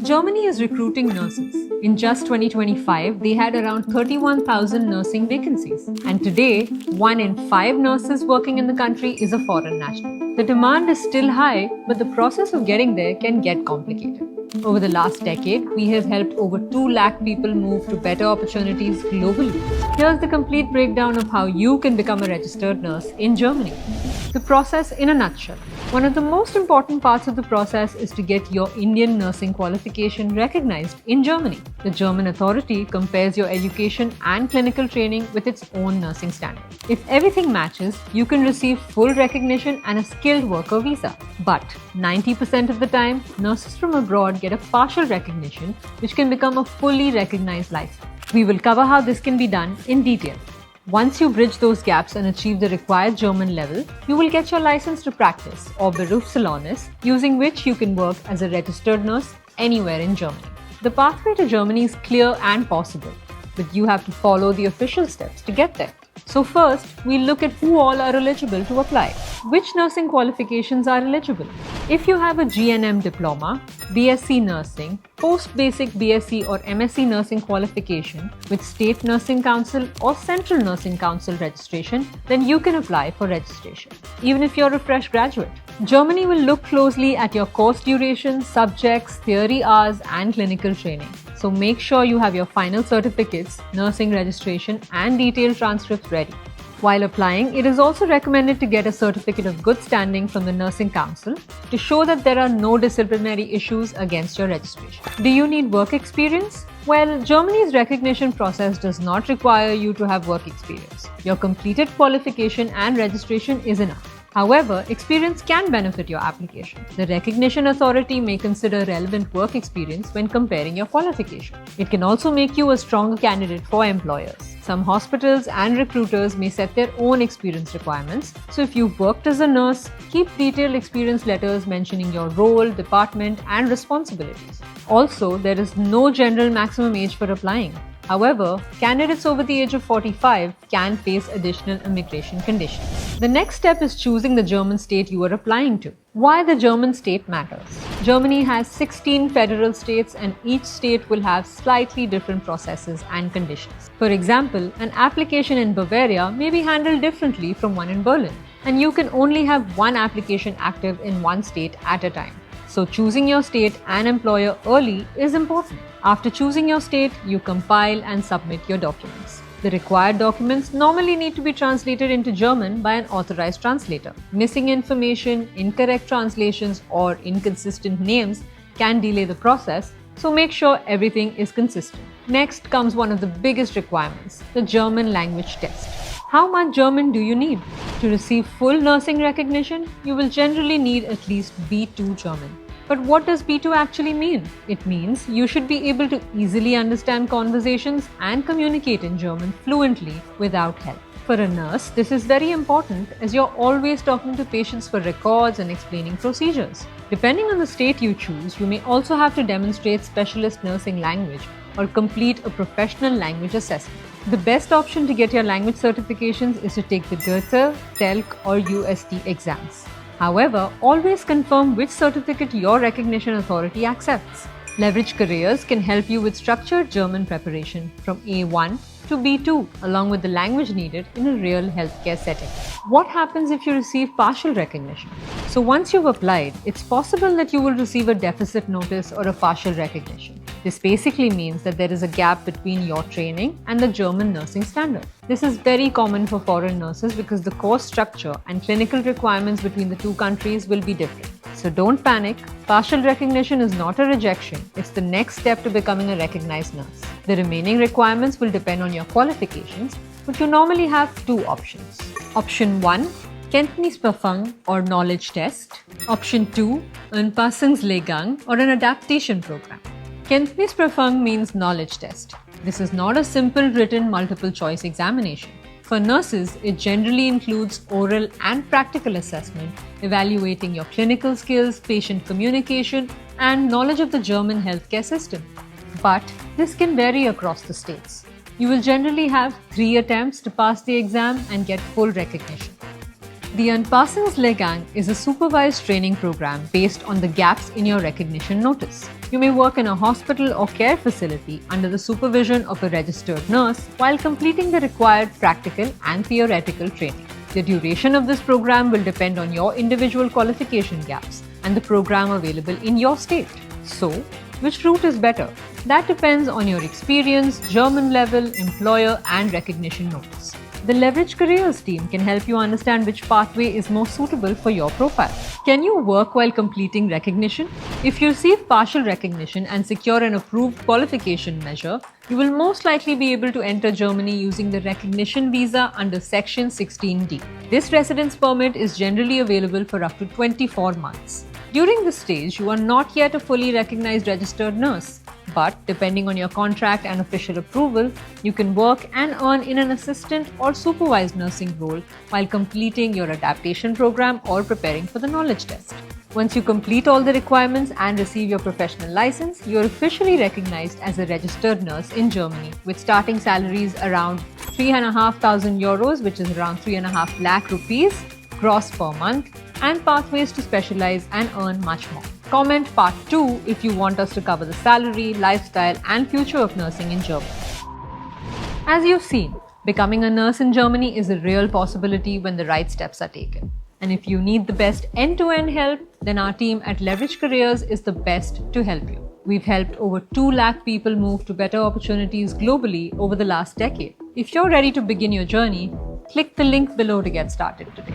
Germany is recruiting nurses. In just 2025, they had around 31,000 nursing vacancies. And today, 1 in 5 nurses working in the country is a foreign national. The demand is still high, but the process of getting there can get complicated. Over the last decade, we have helped over 2 lakh people move to better opportunities globally. Here's the complete breakdown of how you can become a registered nurse in Germany. The process in a nutshell. One of the most important parts of the process is to get your Indian nursing qualification recognized in Germany. The German authority compares your education and clinical training with its own nursing standard. If everything matches, you can receive full recognition and a skilled worker visa. But 90% of the time, nurses from abroad get a partial recognition, which can become a fully recognized license. We will cover how this can be done in detail. Once you bridge those gaps and achieve the required German level, you will get your license to practice, or Berufserlaubnis, using which you can work as a registered nurse anywhere in Germany. The pathway to Germany is clear and possible, but you have to follow the official steps to get there. So first, we'll look at who all are eligible to apply. Which nursing qualifications are eligible? If you have a GNM diploma, BSc Nursing, post-basic BSc or MSc Nursing qualification with State Nursing Council or Central Nursing Council registration, then you can apply for registration, even if you're a fresh graduate. Germany will look closely at your course duration, subjects, theory hours, and clinical training. So make sure you have your final certificates, nursing registration, and detailed transcripts ready. While applying, it is also recommended to get a certificate of good standing from the Nursing Council to show that there are no disciplinary issues against your registration. Do you need work experience? Well, Germany's recognition process does not require you to have work experience. Your completed qualification and registration is enough. However, experience can benefit your application. The recognition authority may consider relevant work experience when comparing your qualification. It can also make you a stronger candidate for employers. Some hospitals and recruiters may set their own experience requirements. So if you've worked as a nurse, keep detailed experience letters mentioning your role, department, and responsibilities. Also, there is no general maximum age for applying. However, candidates over the age of 45 can face additional immigration conditions. The next step is choosing the German state you are applying to. Why the German state matters. Germany has 16 federal states, and each state will have slightly different processes and conditions. For example, an application in Bavaria may be handled differently from one in Berlin, and you can only have one application active in one state at a time. So choosing your state and employer early is important. After choosing your state, you compile and submit your documents. The required documents normally need to be translated into German by an authorized translator. Missing information, incorrect translations, or inconsistent names can delay the process, so make sure everything is consistent. Next comes one of the biggest requirements, the German language test. How much German do you need? To receive full nursing recognition, you will generally need at least B2 German. But what does B2 actually mean? It means you should be able to easily understand conversations and communicate in German fluently without help. For a nurse, this is very important as you're always talking to patients for records and explaining procedures. Depending on the state you choose, you may also have to demonstrate specialist nursing language or complete a professional language assessment. The best option to get your language certifications is to take the Goethe, TELC, or UST exams. However, always confirm which certificate your recognition authority accepts. Leverage Careers can help you with structured German preparation from A1 to B2, along with the language needed in a real healthcare setting. What happens if you receive partial recognition? So once you've applied, it's possible that you will receive a deficit notice or a partial recognition. This basically means that there is a gap between your training and the German nursing standard. This is very common for foreign nurses because the course structure and clinical requirements between the two countries will be different. So don't panic. Partial recognition is not a rejection. It's the next step to becoming a recognized nurse. The remaining requirements will depend on your qualifications, but you normally have 2 options. Option 1, Kenntnisprüfung or knowledge test. Option 2, Anpassungslehrgang or an adaptation program. Kenntnisprüfung means knowledge test. This is not a simple written multiple choice examination. For nurses, it generally includes oral and practical assessment, evaluating your clinical skills, patient communication, and knowledge of the German healthcare system. But this can vary across the states. You will generally have 3 attempts to pass the exam and get full recognition. The Anpassungslehrgang is a supervised training program based on the gaps in your recognition notice. You may work in a hospital or care facility under the supervision of a registered nurse while completing the required practical and theoretical training. The duration of this program will depend on your individual qualification gaps and the program available in your state. So, which route is better? That depends on your experience, German level, employer, and recognition notice. The Leverage Careers team can help you understand which pathway is more suitable for your profile. Can you work while completing recognition? If you receive partial recognition and secure an approved qualification measure, you will most likely be able to enter Germany using the recognition visa under Section 16D. This residence permit is generally available for up to 24 months. During this stage, you are not yet a fully recognized registered nurse. But depending on your contract and official approval, you can work and earn in an assistant or supervised nursing role while completing your adaptation program or preparing for the knowledge test. Once you complete all the requirements and receive your professional license, you are officially recognized as a registered nurse in Germany with starting salaries around 3,500 euros, which is around 3.5 lakh rupees gross per month, and pathways to specialize and earn much more. Comment part 2 if you want us to cover the salary, lifestyle, and future of nursing in Germany. As you've seen, becoming a nurse in Germany is a real possibility when the right steps are taken. And if you need the best end-to-end help, then our team at Leverage Careers is the best to help you. We've helped over 2 lakh people move to better opportunities globally over the last decade. If you're ready to begin your journey, click the link below to get started today.